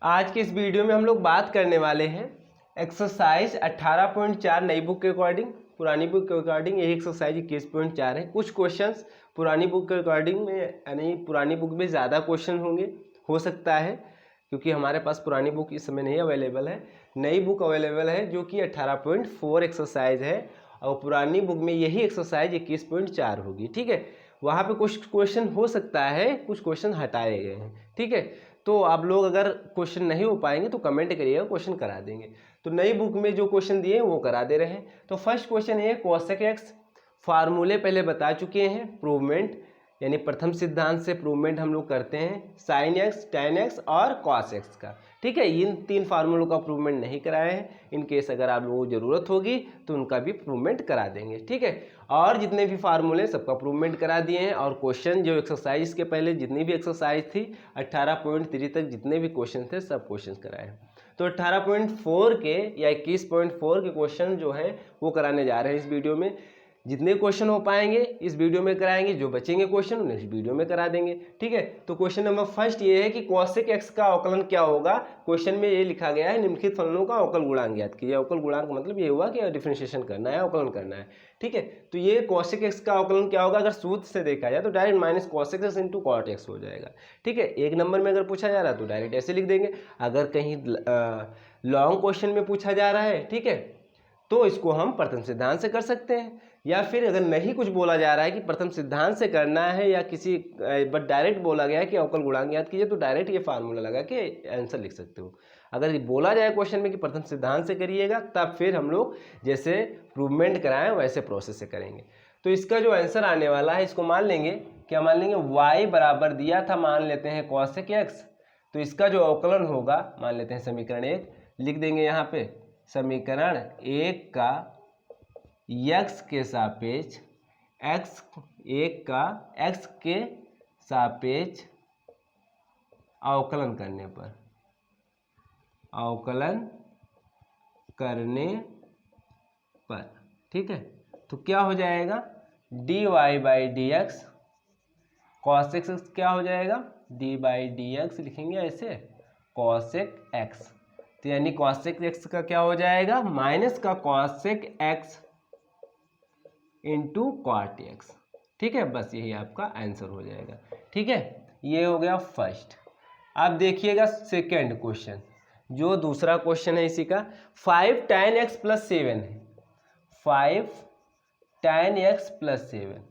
आज के इस वीडियो में हम लोग बात करने वाले हैं एक्सरसाइज 18.4 नई बुक के अकॉर्डिंग, पुरानी बुक के अकॉर्डिंग यही एक्सरसाइज 21.4 है। कुछ क्वेश्चंस पुरानी बुक के अकॉर्डिंग में यानी पुरानी बुक में ज़्यादा क्वेश्चन होंगे, हो सकता है, क्योंकि हमारे पास पुरानी बुक इस समय नहीं अवेलेबल है। नई बुक अवेलेबल है जो कि 18.4 एक्सरसाइज है और पुरानी बुक में यही एक्सरसाइज 21.4 होगी। ठीक है, वहाँ पे कुछ क्वेश्चन हो सकता है, कुछ क्वेश्चन हटाए गए हैं। ठीक है, तो आप लोग अगर क्वेश्चन नहीं हो पाएंगे तो कमेंट करिएगा, क्वेश्चन करा देंगे। तो नई बुक में जो क्वेश्चन दिए हैं वो करा दे रहे हैं। तो फर्स्ट क्वेश्चन है कोसेक एक्स, फार्मूले पहले बता चुके हैं। प्रूवमेंट यानी प्रथम सिद्धांत से प्रूवमेंट हम लोग करते हैं साइन एक्स, टैन एक्स और कॉस एक्स का। ठीक है, इन तीन फार्मूलों का प्रूवमेंट नहीं कराए हैं। इन केस अगर आप लोगों को ज़रूरत होगी तो उनका भी प्रूवमेंट करा देंगे। ठीक है, और जितने भी फार्मूले सबका प्रूवमेंट करा दिए हैं। और क्वेश्चन जो एक्सरसाइज के पहले जितनी भी एक्सरसाइज थी 18.3 तक जितने भी क्वेश्चन थे सब क्वेश्चन कराए हैं। तो 18.4 के या 21.4 के क्वेश्चन जो हैं वो कराने जा रहे हैं इस वीडियो में। जितने क्वेश्चन हो पाएंगे इस वीडियो में कराएंगे, जो बचेंगे क्वेश्चन नेक्स्ट वीडियो में करा देंगे। ठीक है, तो क्वेश्चन नंबर फर्स्ट ये है कि कोसेक एक्स का अवकलन क्या होगा। क्वेश्चन में ये लिखा गया है निम्नलिखित फलनों का अवकल गुणांक ज्ञात कीजिए। अवकल गुणांक मतलब ये हुआ कि डिफरेंशिएशन करना है, अवकलन करना है। ठीक है, तो ये कोसेक एक्स का अवकलन क्या होगा, अगर सूत्र से देखा जाए तो direct minus cosec x into cot x हो जाएगा। ठीक है, एक नंबर में अगर पूछा जा रहा है तो डायरेक्ट ऐसे लिख देंगे। अगर कहीं लॉन्ग क्वेश्चन में पूछा जा रहा है, ठीक है, तो इसको हम प्रथम सिद्धांत से कर सकते हैं। या फिर अगर नहीं कुछ बोला जा रहा है कि प्रथम सिद्धांत से करना है या किसी बट डायरेक्ट बोला गया है कि अवकल गुणांक ज्ञात कीजिए, तो डायरेक्ट ये फार्मूला लगा के आंसर लिख सकते हो। अगर ये बोला जाए क्वेश्चन में कि प्रथम सिद्धांत से करिएगा, तब फिर हम लोग जैसे प्रूवमेंट कराएं वैसे प्रोसेस से करेंगे। तो इसका जो आंसर आने वाला है इसको मान लेंगे, क्या मान लेंगे, y बराबर दिया था, मान लेते हैं कोसेक एक्स। तो इसका जो अवकलन होगा मान लेते हैं समीकरण 1 लिख देंगे यहाँ पे। समीकरण 1 का x के सापेक्ष x के सापेक्ष अवकलन करने पर ठीक है, तो क्या हो जाएगा, dy by d x cosec x क्या हो जाएगा, डी बाई डी एक्स लिखेंगे ऐसे कॉसेक एक्स। तो यानी कॉसेक एक्स का क्या हो जाएगा, माइनस का cosec x into cot x. ठीक है, बस यही आपका आंसर हो जाएगा। ठीक है, ये हो गया फर्स्ट। अब देखिएगा सेकेंड क्वेश्चन, जो दूसरा क्वेश्चन है इसी का। 5 tan x प्लस 7 है, 5 tan x प्लस 7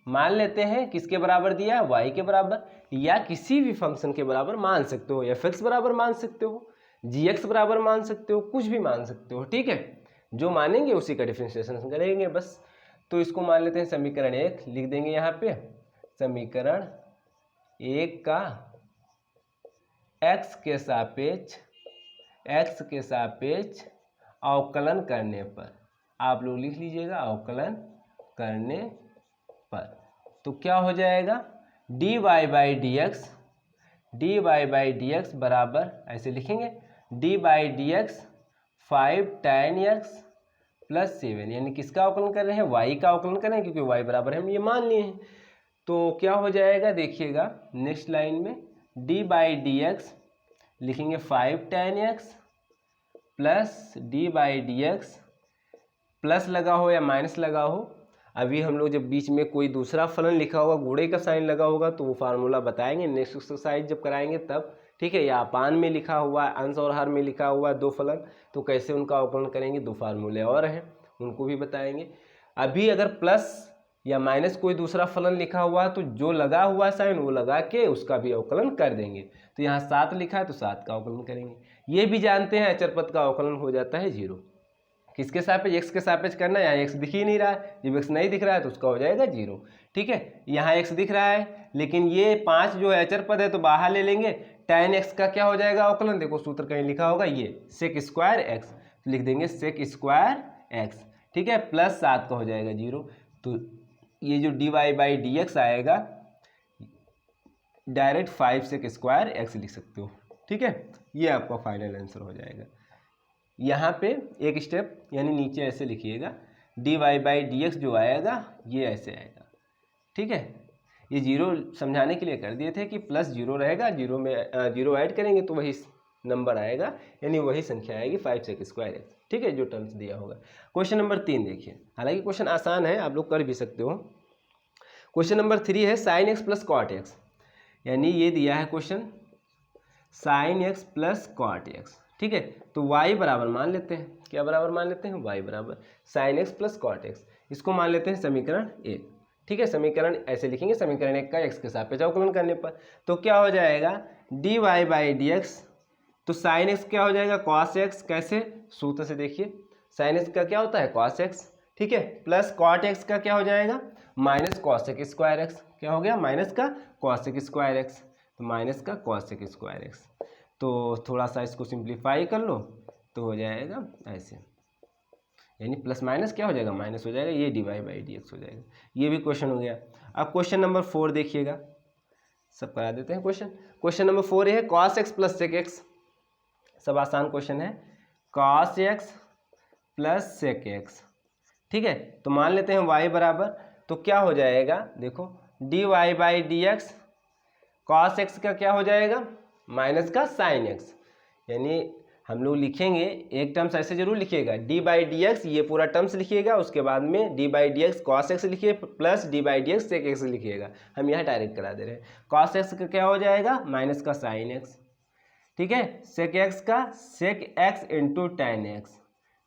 मान लेते हैं किसके बराबर दिया है, y के बराबर, या किसी भी फंक्शन के बराबर मान सकते हो, fx बराबर मान सकते हो, gx बराबर मान सकते हो, कुछ भी मान सकते हो। ठीक है, जो मानेंगे उसी का डिफरेंशिएशन करेंगे बस। तो इसको मान लेते हैं समीकरण 1 लिख देंगे यहाँ पे। समीकरण 1 का x के सापेक्ष अवकलन करने पर, आप लोग लिख लीजिएगा अवकलन करने पर, तो क्या हो जाएगा, dy बाई डी एक्स बराबर ऐसे लिखेंगे, D by d x 5 tan x plus 7, यानी किसका अवकलन कर रहे हैं, y का अवकलन कर रहे हैं, क्योंकि y बराबर हम ये मान लिए हैं। तो क्या हो जाएगा देखिएगा नेक्स्ट लाइन में, डी बाई डी एक्स लिखेंगे 5 tan x plus d by d x, plus लगा हो या माइनस लगा हो, अभी हम लोग जब बीच में कोई दूसरा फलन लिखा होगा, गुणे का साइन लगा होगा, तो वो फार्मूला बताएंगे नेक्स्ट एक्सरसाइज जब कराएंगे तब। ठीक है, या अपान में लिखा हुआ है, अंश और हर में लिखा हुआ है दो फलन, तो कैसे उनका अवकलन करेंगे, दो फार्मूले और हैं उनको भी बताएंगे। अभी अगर प्लस या माइनस कोई दूसरा फलन लिखा हुआ है तो जो लगा हुआ है साइन वो लगा के उसका भी अवकलन कर देंगे। तो यहाँ 7 लिखा है तो 7 का अवकलन करेंगे। ये भी जानते हैं अचर पद का अवकलन हो जाता है 0। किसके सापेक्ष, एक्स के सापेक्ष करना है, यहाँ एक्स दिख ही नहीं रहा है, जब एक्स नहीं दिख रहा है तो उसका हो जाएगा 0। ठीक है, यहाँ एक्स दिख रहा है लेकिन ये 5 जो है अचर पद है तो बाहर ले लेंगे। tan x का क्या हो जाएगा अवकलन, देखो सूत्र कहीं लिखा होगा ये सेक स्क्वायर एक्स, तो लिख देंगे सेक स्क्वायर एक्स। ठीक है, प्लस 7 का हो जाएगा 0। तो ये जो dy बाई डी एक्स आएगा डायरेक्ट 5 सेक स्क्वायर एक्स लिख सकते हो। ठीक है, ये आपका फाइनल आंसर हो जाएगा। यहाँ पे एक स्टेप यानी नीचे ऐसे लिखिएगा, dy बाई डी एक्स जो आएगा ये ऐसे आएगा। ठीक है, ये 0 समझाने के लिए कर दिए थे कि प्लस 0 रहेगा, 0 में 0 ऐड करेंगे तो वही नंबर आएगा, यानी वही संख्या आएगी 5 sec स्क्वायर एक्स, ठीक है, जो टर्म्स दिया होगा। क्वेश्चन नंबर 3 देखिए, हालांकि क्वेश्चन आसान है, आप लोग कर भी सकते हो। क्वेश्चन नंबर 3 है sine x plus cot x, यानी ये दिया है question sine x plus cot x, ठीक है। तो y बराबर मान लेते हैं, क्या बराबर मान लेते हैं, y बराबर sine x plus cot x, इसको मान लेते हैं समीकरण 1, ठीक है। समीकरण ऐसे लिखेंगे, समीकरण 1 का x के सापेक्ष अवकलन करने पर तो क्या हो जाएगा dy बाई डी एक्स, तो साइन एक्स क्या हो जाएगा कॉस एक्स, कैसे, सूत्र से देखिए, साइन एक्स का क्या होता है कॉस एक्स, ठीक है, प्लस कॉट एक्स का क्या हो जाएगा माइनस कॉसेक स्क्वायर एक्स, क्या हो गया माइनस का कॉसेक स्क्वायर एक्स, तो माइनस का कॉसेक स्क्वायर एक्स, तो थोड़ा सा इसको सिंप्लीफाई कर लो तो हो जाएगा ऐसे, यानी प्लस माइनस क्या हो जाएगा माइनस हो जाएगा, ये dy बाई डी एक्स हो जाएगा। ये भी क्वेश्चन हो गया। अब क्वेश्चन नंबर 4 देखिएगा, सब करा देते हैं क्वेश्चन। क्वेश्चन नंबर 4 है cos x plus sec x, सब आसान क्वेश्चन है, cos x plus sec x, ठीक है। तो मान लेते हैं y बराबर, तो क्या हो जाएगा देखो dy by d x, cos x का क्या हो जाएगा माइनस का साइन एक्स, यानी हम लोग लिखेंगे एक टर्म्स ऐसे जरूर लिखिएगा डी बाई डी एक्स, ये पूरा टर्म्स लिखिएगा, उसके बाद में d by d x cos x लिखिए plus d by d x sec x लिखिएगा, हम यहाँ डायरेक्ट करा दे रहे हैं। कॉस एक्स का क्या हो जाएगा माइनस का साइन एक्स, ठीक है, सेक एक्स का sec x into tan x,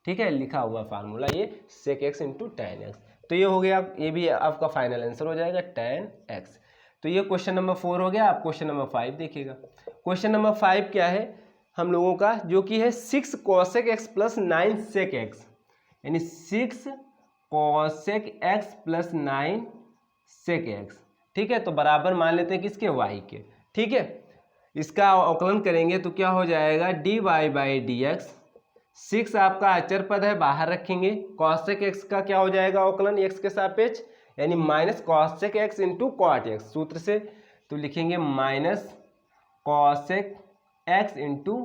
ठीक है, लिखा हुआ फार्मूला ये sec x into tan x, तो ये हो गया, ये भी आपका फाइनल आंसर हो जाएगा टेन एक्स। तो ये क्वेश्चन नंबर 4 हो गया। आप क्वेश्चन नंबर 5 देखिएगा। क्वेश्चन नंबर 5 क्या है हम लोगों का, जो कि है 6 cosec x plus 9 sec x, यानी 6 cosec x plus 9 sec x, ठीक है। तो बराबर मान लेते हैं किसके y के, ठीक है। इसका अवकलन करेंगे तो क्या हो जाएगा d y by d x, 6 आपका अचर पद है बाहर रखेंगे, कॉसेक एक्स का क्या हो जाएगा अवकलन x के सापेक्ष, यानी minus cosec x into cot x, सूत्र से तो लिखेंगे minus cosec x into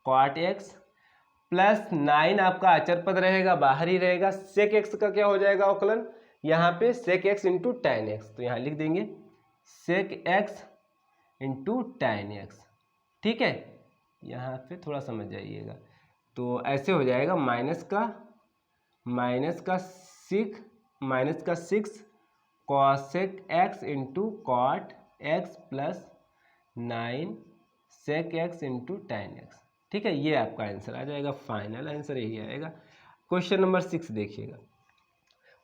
cot x plus 9 आपका अचर पद रहेगा बाहर ही रहेगा, सेक एक्स का क्या हो जाएगा अवकलन, यहाँ पे sec x into tan x, तो यहाँ लिख देंगे sec x into tan x, ठीक है। यहाँ पे थोड़ा समझ जाइएगा, तो ऐसे हो जाएगा माइनस का 6 cosec x into cot x plus 9 sec x into tan x, ठीक है। ये आपका आंसर आ जाएगा, फाइनल आंसर यही आएगा। क्वेश्चन नंबर 6 देखिएगा।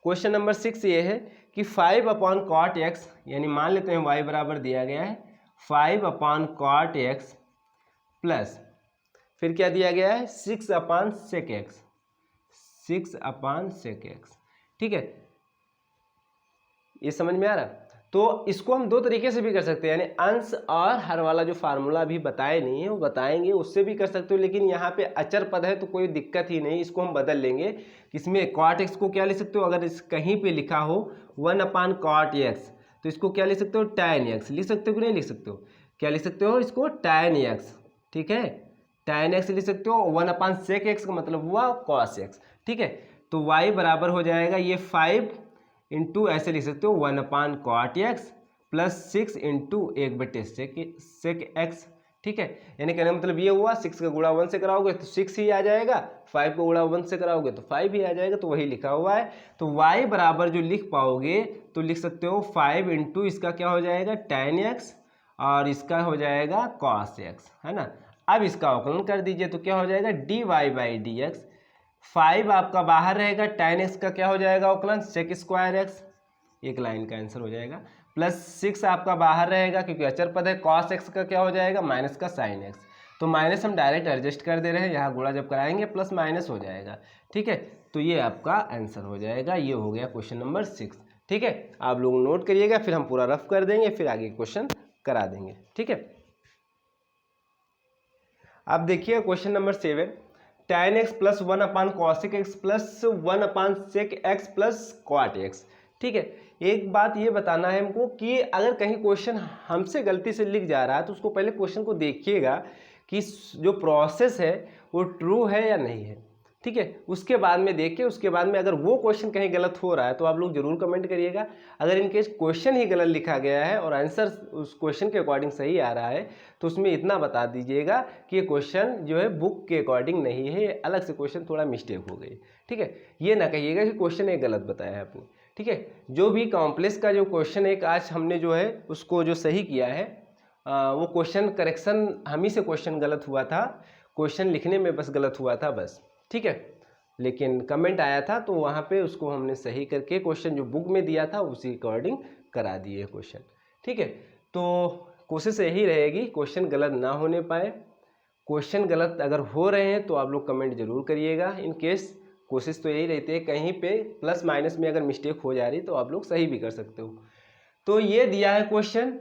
क्वेश्चन नंबर 6 ये है कि 5 अपॉन कॉट एक्स, यानी मान लेते हैं y बराबर दिया गया है 5 अपॉन कॉट एक्स प्लस फिर क्या दिया गया है 6 upon sec x, 6 upon sec x, ठीक है। ये समझ में आ रहा, तो इसको हम दो तरीके से भी कर सकते हैं, यानी अंश और हर वाला जो फार्मूला अभी बताए नहीं है वो बताएंगे, उससे भी कर सकते हो, लेकिन यहाँ पे अचर पद है तो कोई दिक्कत ही नहीं, इसको हम बदल लेंगे। इसमें कॉट एक्स को क्या लिख सकते हो, अगर इस कहीं पे लिखा हो 1 अपॉन कॉट एक्स तो इसको क्या लिख सकते हो tan एक्स, लिख सकते हो कि नहीं लिख सकते हो, क्या लिख सकते हो इसको tan एक्स, ठीक है, tan एक्स लिख सकते हो। 1 अपॉन सेक एक्स का मतलब हुआ cos एक्स, ठीक है। तो y बराबर हो जाएगा ये 5 इंटू ऐसे लिख सकते हो 1 upon cot x plus 6 into 1/सेक एक्स, ठीक है। यानी कहने का मतलब ये हुआ 6 का गुणा 1 से कराओगे तो 6 ही आ जाएगा, 5 को गुणा 1 से कराओगे तो 5 ही आ जाएगा, तो वही लिखा हुआ है। तो y बराबर जो लिख पाओगे तो लिख सकते हो 5 इंटू इसका क्या हो जाएगा tan एक्स और इसका हो जाएगा cos एक्स, है ना। अब इसका अवकलन कर दीजिए तो क्या हो जाएगा dy बाई डी एक्स, 5 आपका बाहर रहेगा, tan एक्स का क्या हो जाएगा अवकलन सेक स्क्वायर एक्स, एक लाइन का आंसर हो जाएगा, प्लस 6 आपका बाहर रहेगा क्योंकि अचर पद है, cos एक्स का क्या हो जाएगा माइनस का साइन एक्स, तो माइनस हम डायरेक्ट एडजस्ट कर दे रहे हैं, यहाँ गुणा जब कराएंगे प्लस माइनस हो जाएगा, ठीक है। तो ये आपका आंसर हो जाएगा, ये हो गया क्वेश्चन नंबर 6, ठीक है। आप लोग नोट करिएगा, फिर हम पूरा रफ कर देंगे, फिर आगे क्वेश्चन करा देंगे, ठीक है। अब देखिए question number 7, tan x plus 1 upon cosec x plus 1 upon sec x plus cot x, ठीक है। एक बात ये बताना है हमको कि अगर कहीं क्वेश्चन हमसे गलती से लिख जा रहा है तो उसको पहले क्वेश्चन को देखिएगा कि जो प्रोसेस है वो ट्रू है या नहीं है, ठीक है। उसके बाद में देख के उसके बाद में अगर वो क्वेश्चन कहीं गलत हो रहा है तो आप लोग जरूर कमेंट करिएगा। अगर इनकेस क्वेश्चन ही गलत लिखा गया है और आंसर उस क्वेश्चन के अकॉर्डिंग सही आ रहा है तो उसमें इतना बता दीजिएगा कि ये क्वेश्चन जो है बुक के अकॉर्डिंग नहीं है, अलग से क्वेश्चन थोड़ा मिस्टेक हो गई। ठीक है, ये ना कहिएगा कि क्वेश्चन एक गलत बताया है आपने। ठीक है, जो भी कॉम्प्लेक्स का जो क्वेश्चन एक आज हमने जो है उसको जो सही किया है वो क्वेश्चन करेक्शन हम ही से क्वेश्चन गलत हुआ था, क्वेश्चन लिखने में बस गलत हुआ था बस। ठीक है, लेकिन कमेंट आया था तो वहाँ पे उसको हमने सही करके क्वेश्चन जो बुक में दिया था उसी अकॉर्डिंग करा दिए क्वेश्चन। ठीक है, तो कोशिश यही रहेगी क्वेश्चन गलत ना होने पाए। क्वेश्चन गलत अगर हो रहे हैं तो आप लोग कमेंट जरूर करिएगा। इन केस कोशिश तो यही रहती है कहीं पे प्लस माइनस में अगर मिस्टेक हो जा रही तो आप लोग सही भी कर सकते हो। तो ये दिया है क्वेश्चन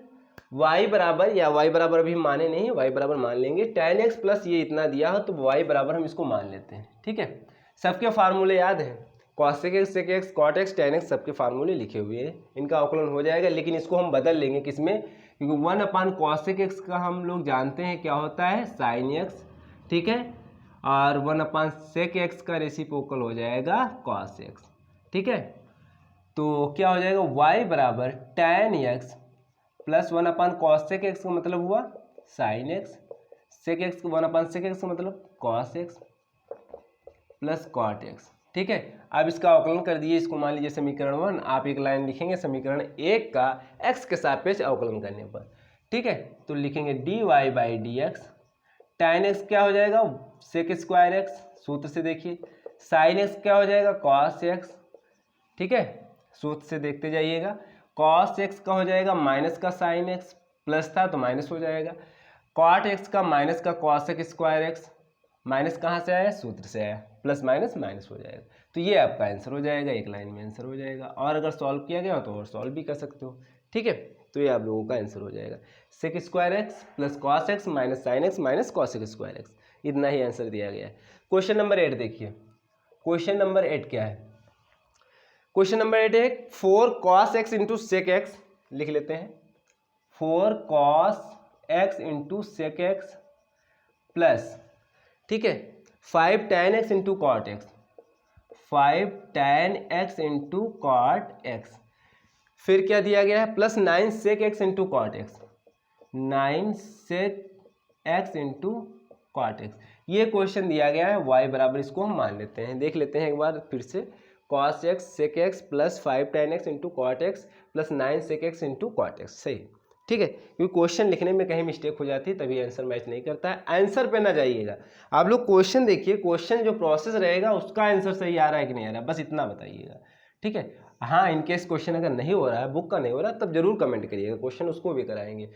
y बराबर, या y बराबर अभी माने नहीं, y बराबर मान लेंगे tan x प्लस ये इतना दिया हो तो y बराबर हम इसको मान लेते हैं। ठीक है, सबके फार्मूले याद हैं, cosec x sec x cot x tan x सबके फार्मूले लिखे हुए हैं, इनका अवकलन हो जाएगा। लेकिन इसको हम बदल लेंगे किसमें, क्योंकि 1/cosec x का हम लोग जानते हैं क्या होता है sin x। ठीक है, और 1/sec x का रेसिप्रोकल हो जाएगा cos x। ठीक है, तो क्या हो जाएगा y बराबर tan x plus 1/cosec x का मतलब हुआ sin x, sec x 1/sec x का मतलब cos x plus cot x। ठीक है, अब इसका अवकलन कर दिए, इसको मान लीजिए समीकरण 1, आप एक लाइन लिखेंगे समीकरण 1 का x के सापेक्ष अवकलन करने पर। ठीक है, तो लिखेंगे dy by d x, tan x क्या हो जाएगा sec स्क्वायर x, सूत्र से देखिए, sin x क्या हो जाएगा cos x। ठीक है, सूत्र से देखते जाइएगा, cos x का हो जाएगा माइनस का sin x, प्लस था तो माइनस हो जाएगा, cot x का माइनस का cosec स्क्वायर x, माइनस कहाँ से आया सूत्र से आया, प्लस माइनस माइनस हो जाएगा। तो ये आपका आंसर हो जाएगा, एक लाइन में आंसर हो जाएगा। और अगर सॉल्व किया गया तो और सॉल्व भी कर सकते हो। ठीक है, तो ये आप लोगों का आंसर हो जाएगा sec square x plus cos x minus sin x minus cosec square x, इतना ही आंसर दिया गया है। क्वेश्चन नंबर 8 देखिए, क्वेश्चन नंबर 8 क्या है, क्वेश्चन नंबर 8 है 4 cos x into sec x, लिख लेते हैं 4 cos x into sec x plus, ठीक है 5 tan x into cot x, 5 tan x into cot x, फिर क्या दिया गया है plus 9 sec x into cot x, 9 sec x into cot x. ये क्वेश्चन दिया गया है y बराबर, इसको हम मान लेते हैं, देख लेते हैं एक बार फिर से, cos x sec x plus 5 tan x into cot x plus 9 sec x into cot x. सही, ठीक है, क्योंकि क्वेश्चन लिखने में कहीं मिस्टेक हो जाती है तभी आंसर मैच नहीं करता है। आंसर पे ना जाइएगा, आप लोग क्वेश्चन देखिए, क्वेश्चन जो प्रोसेस रहेगा उसका आंसर सही आ रहा है कि नहीं आ रहा है, बस इतना बताइएगा। ठीक है, हाँ इनकेस क्वेश्चन अगर नहीं हो रहा है, बुक का नहीं हो रहा, तब जरूर कमेंट करिएगा, क्वेश्चन उसको भी कराएंगे।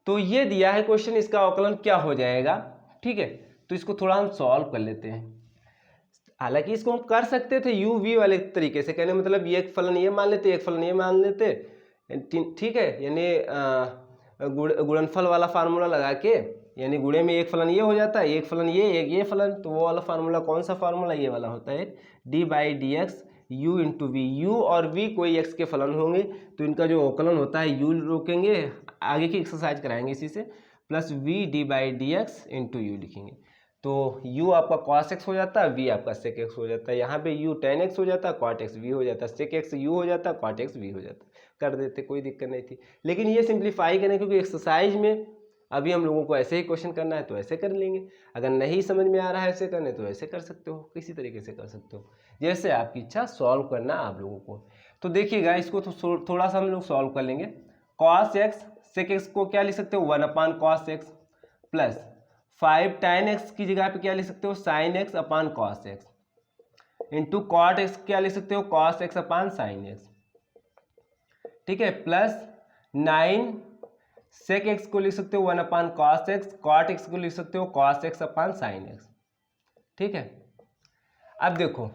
तो ये दिया है क्वेश्चन, इसका अवकलन क्या हो जाएगा। ठीक है, तो इसको थोड़ा हम सॉल्व कर लेते हैं। हालांकि इसको हम कर सकते थे यू वी वाले तरीके से, कहने मतलब ये एक फलन ये मान लेते, एक फलन ये मान लेते, ठीक है, यानी गुणनफल वाला फार्मूला लगा के, यानी गुणे में एक फलन ये हो जाता है, एक फलन ये, एक ये फलन, तो वो वाला फार्मूला कौन सा फार्मूला, ये वाला होता है d by d x u into v. U और वी कोई एक्स के फलन होंगे तो इनका जो अवकलन होता है यू रोकेंगे, आगे की एक्सरसाइज कराएंगे इसी से, plus v d by d x into u लिखेंगे। तो u आपका cos x हो जाता है, v आपका sec x हो जाता है, यहाँ पे u tan x हो जाता है, cot x v हो जाता है, sec x u हो जाता है, cot x v हो जाता है, कर देते, कोई दिक्कत नहीं थी। लेकिन ये सिंप्लीफाई करें क्योंकि एक्सरसाइज में अभी हम लोगों को ऐसे ही क्वेश्चन करना है तो ऐसे कर लेंगे, अगर नहीं समझ में आ रहा है ऐसे करने तो ऐसे कर सकते हो, किसी तरीके से कर सकते हो, जैसे आपकी इच्छा, सॉल्व करना आप लोगों को। तो देखिएगा इसको तो थोड़ा सा हम लोग सॉल्व कर लेंगे। cos x sec x को क्या लिख सकते हो 1/cos x plus 5 tan x की जगह पे क्या लिख सकते हो sin x अपान cos x into cot x क्या लिख सकते हो cos x अपान sin x। ठीक है, प्लस 9 sec x को लिख सकते हो 1/cos x, cot x को लिख सकते हो cos x अपान sin x। ठीक है, अब देखो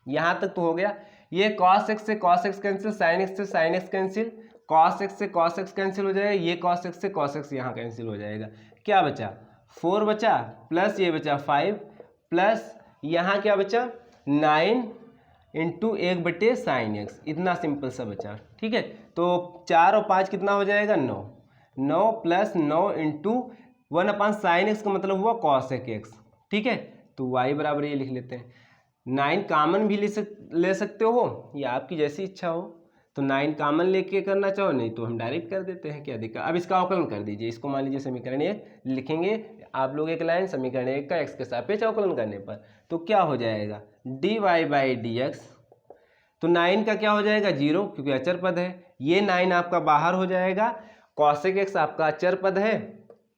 यहां तक तो हो गया, ये cos x से cos x cancel, sin x से sin x cancel, cos x से cos x कैंसिल हो जाएगा, ये cos x से cos x यहाँ कैंसिल हो जाएगा, क्या बचा 4 बचा, प्लस ये बचा 5, प्लस यहाँ क्या बचा 9 इंटू 1/sin x, इतना सिंपल सा बचा। ठीक है, तो 4 और 5 कितना हो जाएगा 9, 9 प्लस 9 इंटू 1/sin x का मतलब हुआ cosec x। ठीक है, तो y बराबर ये लिख लेते हैं। 9 कॉमन भी ले सकते हो, ये आपकी जैसी इच्छा हो। तो 9 कॉमन लेके करना चाहो, नहीं तो हम डायरेक्ट कर देते हैं, क्या दिक्कत। अब इसका अवकलन कर दीजिए। इसको मान लीजिए समीकरण 1 लिखेंगे आप लोग एक लाइन, समीकरण 1 का x के सापेक्ष अवकलन करने पर तो क्या हो जाएगा dy बाई डी एक्स। तो 9 का क्या हो जाएगा 0, क्योंकि अचर पद है। ये 9 आपका बाहर हो जाएगा। कॉसेक एक्स आपका अचर पद है,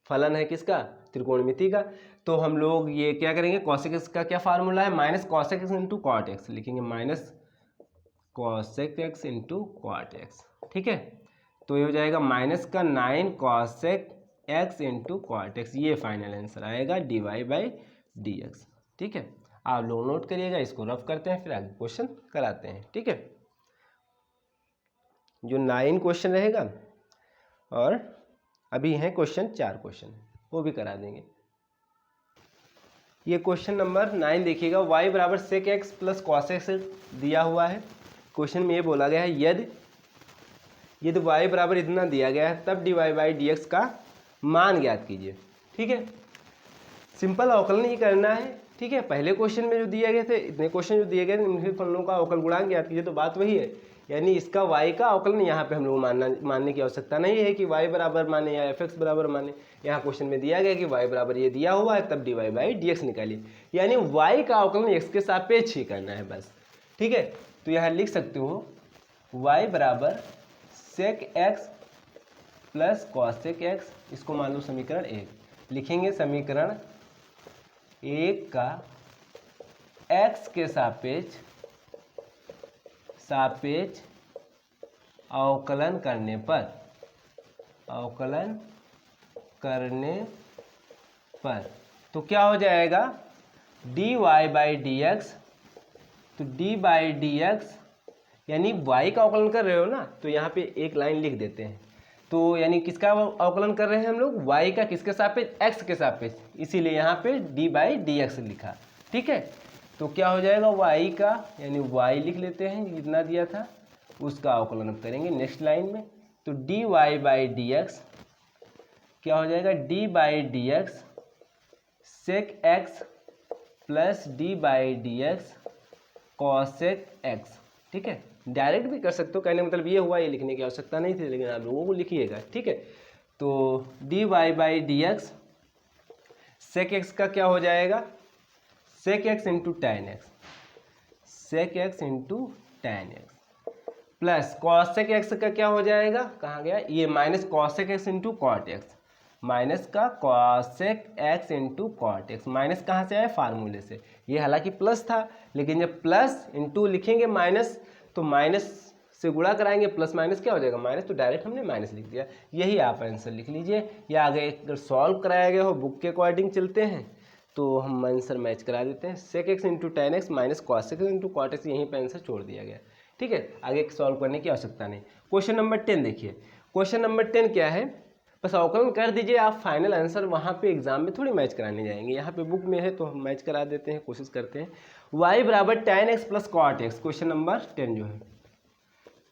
फलन है किसका, त्रिकोणमिति का। तो हम लोग ये क्या करेंगे, कॉसेक एक्स का क्या फार्मूला है, minus cosec x into cot x लिखेंगे, minus cosec x into cot x. ठीक है, तो ये हो जाएगा माइनस का 9 cosec x into cot x. ये फाइनल आंसर आएगा dy बाई डी एक्स। ठीक है, आप लोग नोट करिएगा, इसको रफ करते हैं फिर आगे क्वेश्चन कराते हैं। ठीक है, जो 9 क्वेश्चन रहेगा और अभी हैं क्वेश्चन 4 क्वेश्चन वो भी करा देंगे। ये क्वेश्चन नंबर 9 देखिएगा, y बराबर sec x plus cos x दिया हुआ है। क्वेश्चन में ये बोला गया है यदि y बराबर इतना दिया गया है तब dy बाई डी एक्स का मान ज्ञात कीजिए। ठीक है, सिंपल अवकलन ही करना है। ठीक है, पहले क्वेश्चन में जो दिए गए थे, इतने क्वेश्चन जो दिए गए थे, इनके फलनों का अवकल गुणांक ज्ञात कीजिए, तो बात वही है। यानी इसका y का अवकलन यहाँ पे हम लोग मानने की आवश्यकता नहीं है कि y बराबर माने या fx बराबर माने। यहाँ क्वेश्चन में दिया गया कि y बराबर ये दिया हुआ है तब dy बाई डी एक्स निकालिए, यानी y का अवकलन x के सापेक्ष ही करना है बस। ठीक है, तो यहाँ लिख सकते हो y बराबर sec x plus cosec x, इसको मान लो समीकरण 1 लिखेंगे। समीकरण 1 का x के सापेक्ष अवकलन करने पर तो क्या हो जाएगा dy बाई डी एक्स। तो d बाई डी एक्स यानी y का अवकलन कर रहे हो ना, तो यहाँ पे एक लाइन लिख देते हैं। तो यानी किसका अवकलन कर रहे हैं हम लोग, y का किसके सापेक्ष, x के सापेक्ष, इसीलिए यहाँ पे d बाई डी एक्स लिखा। ठीक है, तो क्या हो जाएगा y का, यानी y लिख लेते हैं जितना दिया था उसका अवकलन अब करेंगे नेक्स्ट लाइन में। तो dy बाई डी एक्स क्या हो जाएगा d by d x sec x plus d by d x cosec x. ठीक है, डायरेक्ट भी कर सकते हो, कहने मतलब ये हुआ, ये लिखने की आवश्यकता नहीं थी, लेकिन आप लोगों को लिखिएगा। ठीक है, तो dy by d x sec x का क्या हो जाएगा sec x into tan x, sec x into tan x plus cosec x का क्या हो जाएगा, कहाँ गया ये, minus cosec x into cot x, minus का cosec x into cot x. Minus कहाँ से आया, फार्मूले से। ये हालांकि प्लस था, लेकिन जब प्लस इंटू लिखेंगे माइनस, तो माइनस से गुणा कराएंगे, प्लस माइनस क्या हो जाएगा माइनस, तो डायरेक्ट हमने माइनस लिख दिया। यही आप आंसर लिख लीजिए, या आगे अगर सॉल्व कराया गया हो बुक के अकॉर्डिंग चलते हैं तो हम आंसर मैच करा देते हैं। Sec x into tan x minus cosec x into cot x, यहीं पर आंसर छोड़ दिया गया। ठीक है, आगे सॉल्व करने की आवश्यकता नहीं। क्वेश्चन नंबर 10 देखिए, क्वेश्चन नंबर 10 क्या है, बस अवकलन कर दीजिए आप, फाइनल आंसर वहाँ पे एग्जाम में थोड़ी मैच कराने जाएंगे, यहाँ पे बुक में है तो हम मैच करा देते हैं, कोशिश करते हैं। y बराबर tan x plus cot x, question number 10 जो है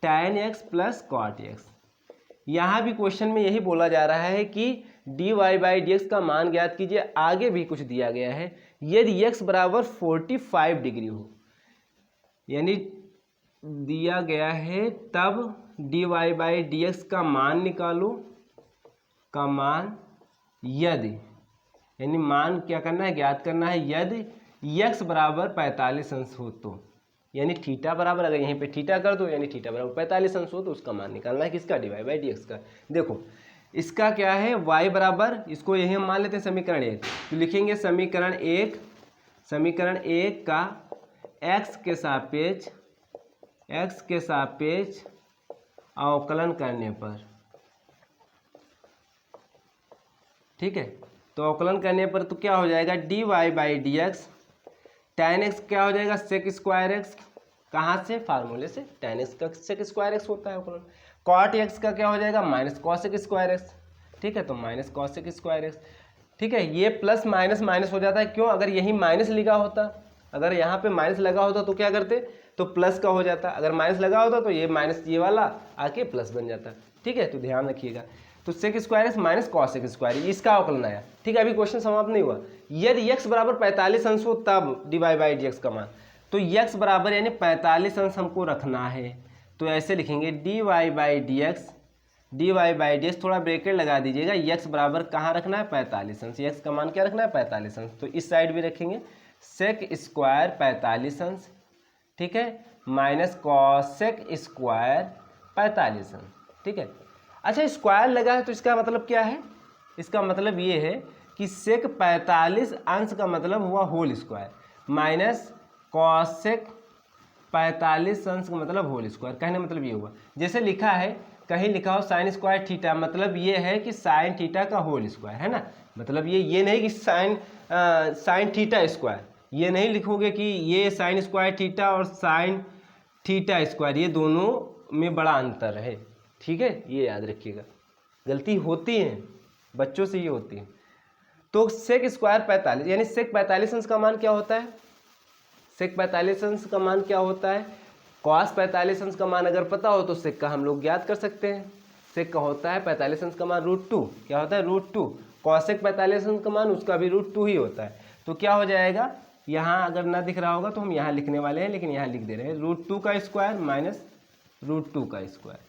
tan x plus cot x. यहाँ भी क्वेश्चन में यही बोला जा रहा है कि dy बाई डी एक्स का मान ज्ञात कीजिए। आगे भी कुछ दिया गया है, यदि x बराबर 45 डिग्री हो, यानी दिया गया है तब dy बाई डी एक्स का मान निकालो, का मान यदि, यानी मान क्या करना है, ज्ञात करना है यदि x बराबर 45 अंश हो तो, यानी थीटा बराबर, अगर यहीं पे थीटा कर दो यानी थीटा बराबर 45 अंश हो तो उसका मान निकालना है किसका, dy बाई डी एक्स का। देखो इसका क्या है y बराबर, इसको यही हम मान लेते हैं समीकरण 1, तो लिखेंगे समीकरण 1 का x के सापेक्ष अवकलन करने पर। ठीक है, तो अवकलन करने पर तो क्या हो जाएगा dy by d x, tan x क्या हो जाएगा सेक स्क्वायर एक्स, कहाँ से, फार्मूले से, टैन एक्स का सेक स्क्वायर एक्स होता है अवकलन। कॉट एक्स का क्या हो जाएगा माइनस कॉसेक स्क्वायर एक्स। ठीक है, तो माइनस कॉसेक स्क्वायर एक्स। ठीक है, ये प्लस माइनस माइनस हो जाता है, क्यों, अगर यही माइनस लिखा होता, अगर यहाँ पे माइनस लगा होता तो क्या करते, तो प्लस का हो जाता, अगर माइनस लगा होता तो ये माइनस ये वाला आके प्लस बन जाता। ठीक है, तो ध्यान रखिएगा। तो sec square x minus cosec square, इसका अवकलन आया। ठीक है, अभी क्वेश्चन समाप्त नहीं हुआ। यदि x बराबर 45 अंश हो तब dy बाई डी एक्स का मान, तो x बराबर यानी 45 अंश हमको रखना है, तो ऐसे लिखेंगे dy बाई डी एक्स, थोड़ा ब्रैकेट लगा दीजिएगा, x बराबर कहाँ रखना है 45 अंश, x का मान क्या रखना है 45 अंश, तो इस साइड भी रखेंगे सेक स्क्वायर 45 अंश, ठीक है, माइनस कॉसेक स्क्वायर 45 अंश। ठीक है, अच्छा स्क्वायर लगा है तो इसका मतलब क्या है, इसका मतलब ये है कि सेक 45 अंश का मतलब हुआ होल स्क्वायर, माइनस कॉसेक 45 अंश का मतलब होल स्क्वायर, कहने मतलब ये हुआ। जैसे लिखा है, कहीं लिखा हो साइन स्क्वायर थीटा, मतलब ये है कि साइन थीटा का होल स्क्वायर, है ना, मतलब ये नहीं कि साइन थीटा स्क्वायर, ये नहीं लिखोगे कि ये साइन स्क्वायर थीटा और साइन थीटा स्क्वायर, ये दोनों में बड़ा अंतर है। ठीक है, ये याद रखिएगा, गलती होती है बच्चों से, ये होती है। तो सेक स्क्वायर 45 यानी सेक 45 अंश का मान क्या होता है, सेक 45 अंश का मान क्या होता है, कॉस 45 अंश का मान अगर पता हो तो सेक का हम लोग ज्ञात कर सकते हैं। सेक का होता है 45 अंश का मान √2, क्या होता है √2, कॉसेक 45 अंश का मान उसका भी √2 ही होता है। तो क्या हो जाएगा, यहाँ अगर ना दिख रहा होगा तो हम यहाँ लिखने वाले हैं, लेकिन यहाँ लिख दे रहे हैं √2 का स्क्वायर माइनस √2 का स्क्वायर।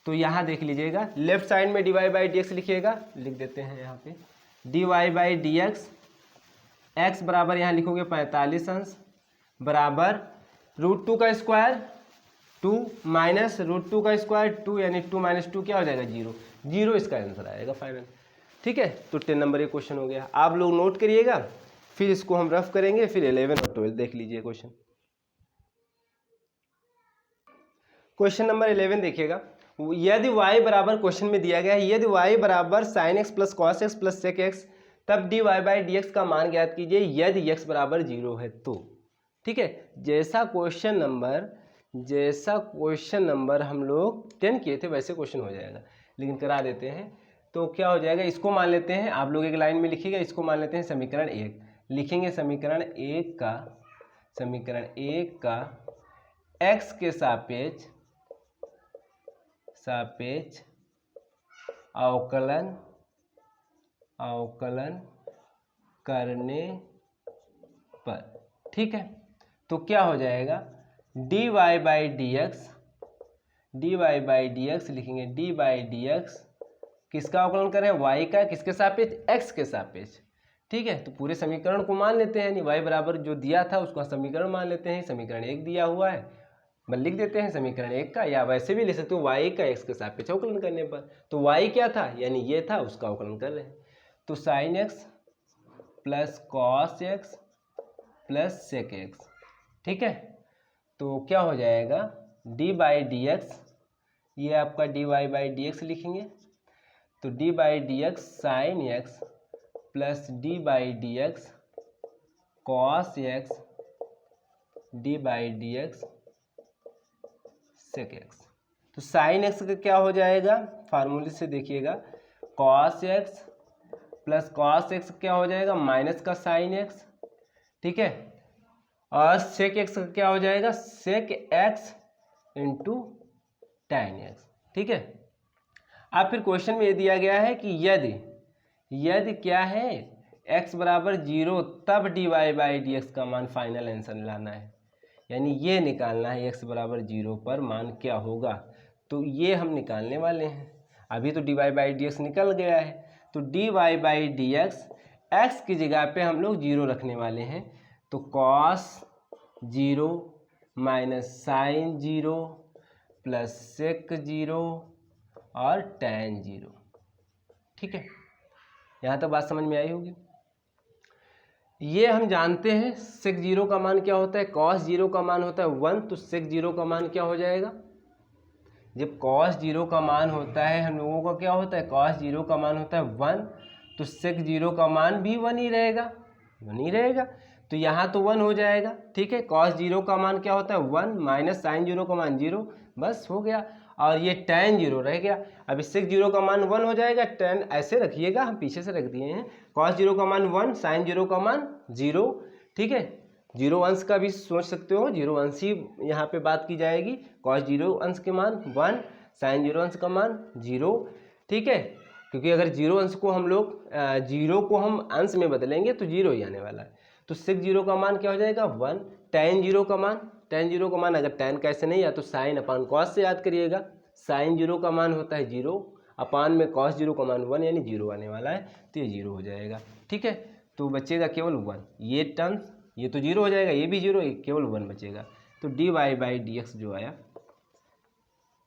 तो यहाँ देख लीजिएगा, लेफ्ट साइड में dy बाई डी एक्स लिखिएगा, लिख देते हैं यहाँ पे dy by d x, x बराबर यहाँ लिखोगे 45 अंश बराबर √2 का स्क्वायर 2 माइनस √2 का स्क्वायर 2, यानी 2 माइनस 2 क्या हो जाएगा 0, 0 इसका आंसर आएगा फाइनल। ठीक है, तो 10 नंबर ये क्वेश्चन हो गया, आप लोग नोट करिएगा, फिर इसको हम रफ करेंगे, फिर 11 और 12 देख लीजिए क्वेश्चन। क्वेश्चन नंबर 11 देखिएगा, यदि y बराबर क्वेश्चन में दिया गया है, यदि y बराबर sine x plus cos x plus sec x, तब dy बाई डी एक्स का मान ज्ञात कीजिए यदि x बराबर 0 है तो। ठीक है, जैसा क्वेश्चन नंबर हम लोग 10 किए थे वैसे क्वेश्चन हो जाएगा, लेकिन करा देते हैं। तो क्या हो जाएगा, इसको मान लेते हैं, आप लोग एक लाइन में लिखिएगा, इसको मान लेते हैं समीकरण 1, लिखेंगे समीकरण 1 का x के सापेक्ष अवकलन करने पर। ठीक है, तो क्या हो जाएगा dy बाई डी एक्स लिखेंगे, डी बाई डी एक्स किसका अवकलन करें, y का, किसके सापेक्ष, x के सापेक्ष। ठीक है, तो पूरे समीकरण को मान लेते हैं, y बराबर जो दिया था उसका समीकरण मान लेते हैं, समीकरण 1 दिया हुआ है, बस लिख देते हैं समीकरण 1 का, या वैसे भी लिख सकते हो y का x के सापेक्ष अवकलन करने पर। तो y क्या था, यानी ये था, उसका अवकलन कर रहे हैं, तो sine x plus cos x plus sec x. ठीक है, तो क्या हो जाएगा डी बाई डी एक्स, ये आपका dy बाई डी एक्स लिखेंगे, तो d by d x sine x plus d by d x cos x d by d x sec x. तो साइन एक्स का क्या हो जाएगा, फार्मूले से देखिएगा, cos x plus cos x क्या हो जाएगा, माइनस का साइन एक्स। ठीक है, और सेक एक्स का क्या हो जाएगा, sec x into tan x. ठीक है, अब फिर क्वेश्चन में ये दिया गया है कि यदि क्या है x बराबर 0 तब dy बाई डी एक्स का मान फाइनल आंसर लाना है, यानी ये निकालना है x बराबर 0 पर मान क्या होगा, तो ये हम निकालने वाले हैं। अभी तो dy बाई डी एक्स निकल गया है, तो dy by d x x की जगह पे हम लोग 0 रखने वाले हैं, तो cos 0 minus sine 0 plus sec 0 और tan 0। ठीक है, यहाँ तक बात समझ में आई होगी। ये हम जानते हैं सेक 0 का मान क्या होता है, cos 0 का मान होता है 1, तो सेक 0 का मान क्या हो जाएगा, जब cos 0 का मान होता है हम लोगों का क्या होता है, cos 0 का मान होता है 1, तो सेक 0 का मान भी 1 ही रहेगा, तो यहाँ तो 1 हो जाएगा। ठीक है, cos 0 का मान क्या होता है 1 माइनस साइन 0 का मान 0, बस हो गया, और ये tan 0 रह गया। अब सेक 0 का मान 1 हो जाएगा, tan ऐसे रखिएगा, हम पीछे से रख दिए हैं, cos 0 का मान 1 साइन 0 का मान 0। ठीक है, 0 अंश का भी सोच सकते हो, 0 अंश ही यहाँ पे बात की जाएगी, cos 0 अंश के मान 1 साइन 0 अंश का मान 0। ठीक है, क्योंकि अगर जीरो अंश को हम लोग जीरो को हम अंश में बदलेंगे तो जीरो ही आने वाला है। तो सेक जीरो का मान क्या हो जाएगा 1। tan जीरो का मान अगर tan कैसे नहीं या तो साइन अपान कॉस से याद करिएगा। साइन जीरो का मान होता है जीरो, अपान में कॉस जीरो का मान 1, यानी जीरो आने वाला है, तो ये जीरो हो जाएगा। ठीक है, तो बचेगा केवल 1। ये टर्म्स ये तो जीरो हो जाएगा, ये भी जीरो, केवल 1 बचेगा। तो dy/dx जो आया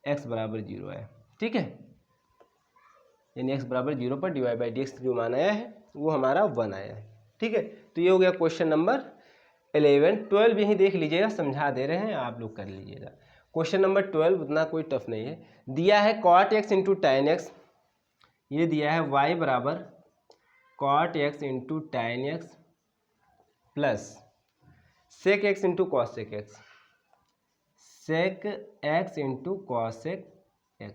x बराबर जीरो आया। ठीक है, यानी x बराबर जीरो पर dy/dx जो मान आया है वो हमारा 1 आया है। ठीक है, तो ये हो गया क्वेश्चन नंबर 11। 12 यहीं देख लीजिएगा, समझा दे रहे हैं, आप लोग कर लीजिएगा। क्वेश्चन नंबर 12 उतना कोई टफ नहीं है। दिया है cot x into tan x, ये दिया है y बराबर cot x into tan x plus sec x into cosec x, sec x into cosec x,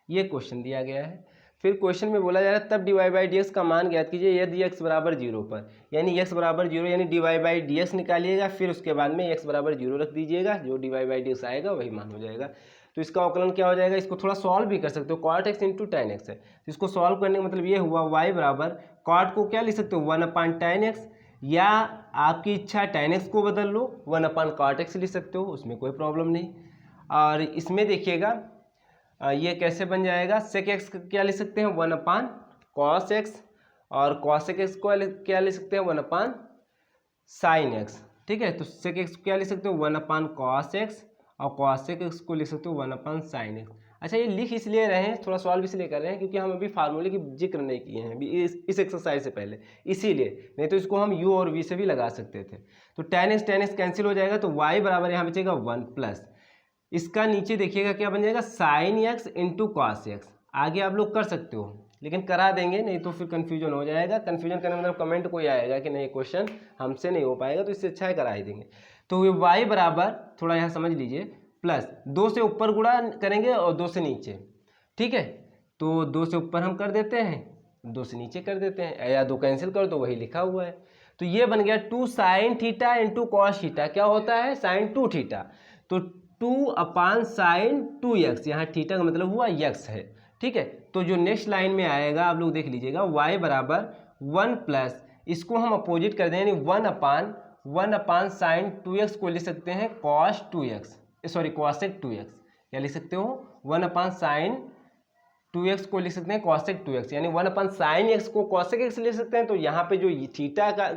ये क्वेश्चन दिया गया है। फिर क्वेश्चन में बोला जा रहा है तब dy/dx का मान ज्ञात कीजिए यदि x बराबर जीरो पर, यानी x बराबर जीरो यानी dy/dx निकालिएगा, फिर उसके बाद में x बराबर जीरो रख दीजिएगा, जो dy/dx आएगा वही मान हो जाएगा। तो इसका अवकलन क्या हो जाएगा, इसको थोड़ा सॉल्व भी कर सकते हो, cot x into tan x है, तो इसको सॉल्व करने का मतलब ये हुआ y बराबर cot को क्या लिख सकते हो 1/tan x, या आपकी इच्छा tan x को बदल लो 1/cot x लिख सकते हो, उसमें कोई प्रॉब्लम नहीं। और इसमें देखिएगा ये कैसे बन जाएगा, sec x क्या लिख सकते हैं 1/cos x, और cosec x को क्या लिख सकते हैं 1/sin x। ठीक है, तो sec x क्या लिख सकते हो 1/cos x, और cosec x को लिख सकते हो 1/sin x। अच्छा, ये लिख इसलिए रहे हैं, थोड़ा सॉल्व इसलिए कर रहे हैं क्योंकि हम अभी फार्मूले की जिक्र नहीं किए हैं अभी इस एक्सरसाइज से पहले, इसीलिए, नहीं तो इसको हम u और v से भी लगा सकते थे। तो tan x कैंसिल हो जाएगा, तो y बराबर यहाँ बचेगा 1 प्लस इसका नीचे देखिएगा क्या बन जाएगा sin x into cos x. आगे आप लोग कर सकते हो, लेकिन करा देंगे, नहीं तो फिर कन्फ्यूजन हो जाएगा। कन्फ्यूजन करने मतलब कमेंट कोई आएगा कि नहीं क्वेश्चन हमसे नहीं हो पाएगा, तो इससे अच्छा है करा ही देंगे। तो ये y बराबर, थोड़ा यहाँ समझ लीजिए, प्लस 2 से ऊपर गुणा करेंगे और 2 से नीचे। ठीक है, तो 2 से ऊपर हम कर देते हैं, 2 से नीचे कर देते हैं, या 2 कैंसिल कर दो, वही लिखा हुआ है। तो ये बन गया 2 sin theta into cos theta, क्या होता है sin 2 थीटा, तो 2/sin 2x, यहाँ थीटा का मतलब हुआ x है। ठीक है, तो जो नेक्स्ट लाइन में आएगा आप लोग देख लीजिएगा y बराबर 1 प्लस इसको हम अपोजिट कर दें, यानी 1/sin 2x को लिख सकते हैं cos 2x, sorry cosec 2x, क्या लिख सकते हो 1/sin 2x को लिख सकते हैं cosec 2x, यानी 1/sin x को cosec x लिख सकते हैं। तो यहाँ पे जो थीटा का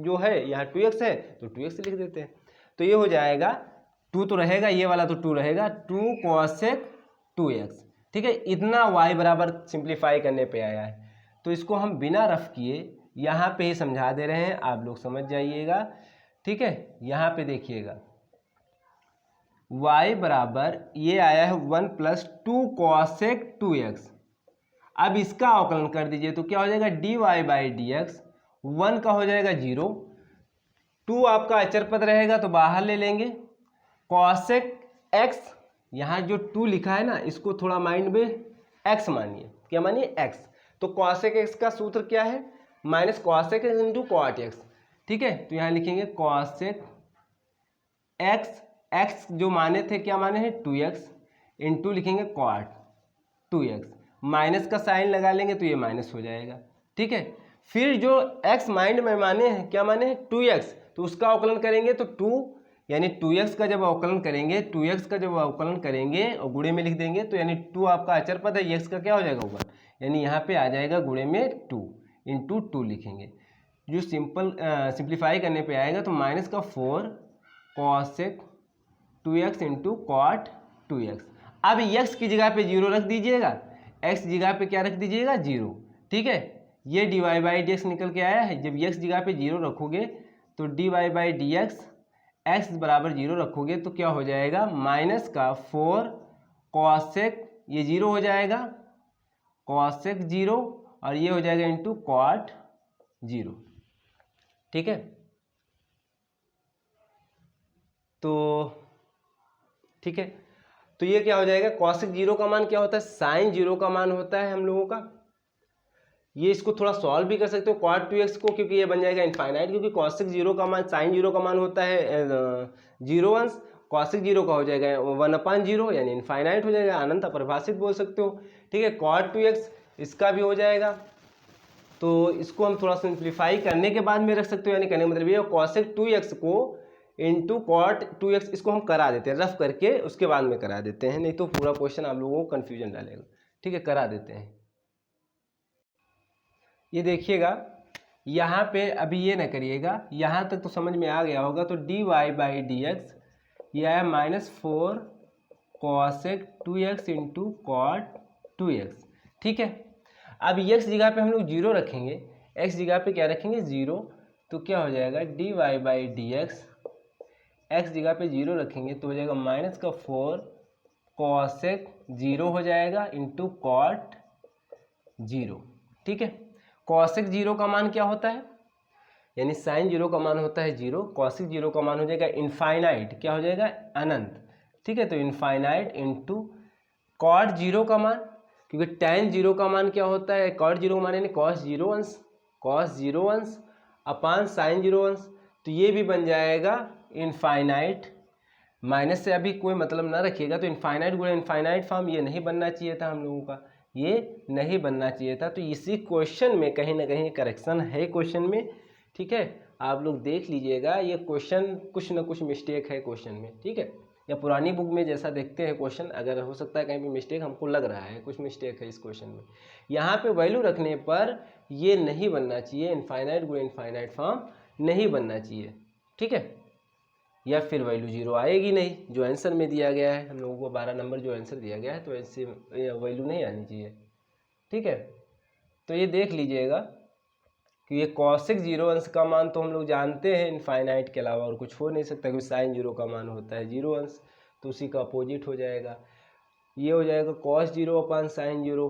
जो है यहाँ 2x है, तो 2x लिख देते हैं। तो ये हो जाएगा 2 तो रहेगा, ये वाला तो 2 रहेगा, 2 cosec 2x। ठीक है, इतना y बराबर सिंप्लीफाई करने पे आया है, तो इसको हम बिना रफ किए यहाँ पे ही समझा दे रहे हैं, आप लोग समझ जाइएगा। ठीक है, यहाँ पे देखिएगा y बराबर ये आया है 1 प्लस 2 cosec 2x। अब इसका अवकलन कर दीजिए तो क्या हो जाएगा dy/dx, 1 का हो जाएगा 0, 2 आपका अचर पद रहेगा तो बाहर ले लेंगे, cosec x, यहाँ जो 2 लिखा है ना इसको थोड़ा माइंड में x मानिए, क्या मानिए x। तो cosec x का सूत्र क्या है, minus cosec x into cot x। ठीक है, तो यहाँ लिखेंगे cosec x, x जो माने थे क्या माने हैं 2x, इंटू लिखेंगे cot 2x, माइनस का साइन लगा लेंगे तो ये माइनस हो जाएगा। ठीक है, फिर जो x माइंड में माने हैं क्या माने हैं 2x, तो उसका अवकलन करेंगे तो 2, यानी 2x का जब अवकलन करेंगे, 2x का जब अवकलन करेंगे और गुणे में लिख देंगे, तो यानी 2 आपका अचर पद है, x का क्या हो जाएगा 1, यानी यहाँ पे आ जाएगा गुणे में 2 इंटू 2 लिखेंगे, जो सिंप्लीफाई करने पे आएगा तो माइनस का 4 cosec 2x into cot 2x। अब x की जगह पे 0 रख दीजिएगा, x जगह पे क्या रख दीजिएगा 0। ठीक है, ये dy/dx निकल के आया है, जब x जगह पे 0 रखोगे तो dy/dx x बराबर 0 रखोगे तो क्या हो जाएगा माइनस का 4 cosec, ये 0 हो जाएगा cosec 0, और ये हो जाएगा इंटू cot 0। ठीक है, तो ठीक है, तो ये क्या हो जाएगा cosec 0 का मान क्या होता है, sin 0 का मान होता है हम लोगों का। ये इसको थोड़ा सॉल्व भी कर सकते हो cot 2x को, क्योंकि ये बन जाएगा इनफाइनाइट, क्योंकि cosec 0 का मान sin 0 का मान होता है 0 अंश, cosec 0 का हो जाएगा 1/0, यानी इनफाइनाइट हो जाएगा, अनंत अपरिभाषित बोल सकते हो। ठीक है, cot 2x इसका भी हो जाएगा। तो इसको हम थोड़ा सिंप्लीफाई करने के बाद में रख सकते हो, यानी कहने का मतलब ये cosec 2x को इंटू cot 2x, इसको हम करा देते हैं रफ करके, उसके बाद में करा देते हैं, नहीं तो पूरा क्वेश्चन आप लोगों को कन्फ्यूजन डालेगा। ठीक है, करा देते हैं। ये देखिएगा यहाँ पे अभी ये ना करिएगा, यहाँ तक तो समझ में आ गया होगा। तो dy बाई डी एक्स ये आया -4 cosec 2x into cot 2x। ठीक है, अब x जगह पे हम लोग 0 रखेंगे, x जगह पे क्या रखेंगे 0, तो क्या हो जाएगा dy by d x, x जगह पे 0 रखेंगे तो हो जाएगा -4 cosec 0 हो जाएगा इंटू कॉट 0। ठीक है, cosec 0 का मान क्या होता है, यानी sin 0 का मान होता है 0, cosec 0 का मान हो जाएगा इनफाइनाइट, क्या हो जाएगा अनंत। ठीक है, तो इनफाइनाइट इंटू कॉट 0 का मान, क्योंकि tan 0 का मान क्या होता है, कॉट 0 का मान यानी cos 0 अंश, cos 0 अंश अपान sin 0 अंश, तो ये भी बन जाएगा इनफाइनाइट। माइनस से अभी कोई मतलब ना रखिएगा, तो इनफाइनाइट गुणा इनफाइनाइट फॉर्म ये नहीं बनना चाहिए था हम लोगों का, ये नहीं बनना चाहिए था। तो इसी क्वेश्चन में कहीं ना कहीं करेक्शन है क्वेश्चन में। ठीक है, आप लोग देख लीजिएगा, ये क्वेश्चन कुछ ना कुछ मिस्टेक है क्वेश्चन में। ठीक है, या पुरानी बुक में जैसा देखते हैं क्वेश्चन, अगर हो सकता है कहीं भी मिस्टेक हमको लग रहा है, कुछ मिस्टेक है इस क्वेश्चन में। यहाँ पे वैल्यू रखने पर ये नहीं बनना चाहिए, इनफाइनाइट गुणा इनफाइनाइट फॉर्म नहीं बनना चाहिए। ठीक है, या फिर वैल्यू 0 आएगी नहीं, जो आंसर में दिया गया है हम लोगों को 12 नंबर जो आंसर दिया गया है, तो ऐसे वैल्यू नहीं आनी चाहिए। ठीक है, तो ये देख लीजिएगा कि ये cosec 0 अंश का मान तो हम लोग जानते हैं इनफाइनाइट के अलावा और कुछ हो नहीं सकता, क्योंकि sin 0 का मान होता है 0 अंश, तो उसी का अपोजिट हो जाएगा। ये हो जाएगा cos 0 अपान sin 0,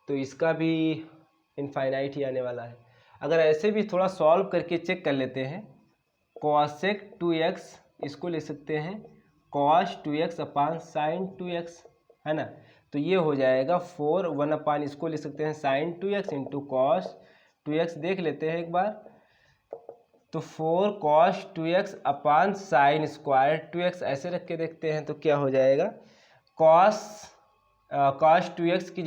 तो इसका भी इनफाइनाइट ही आने वाला है। अगर ऐसे भी थोड़ा सॉल्व करके चेक कर लेते हैं, cosec 2x इसको ले सकते हैं cos 2x अपान sin 2x, है ना, तो ये हो जाएगा 4 1 अपान इसको ले सकते हैं sin 2x into cos 2x, देख लेते हैं एक बार, तो 4 cos 2x अपान साइन स्क्वायर 2x ऐसे रख के देखते हैं, तो क्या हो जाएगा cos 2x की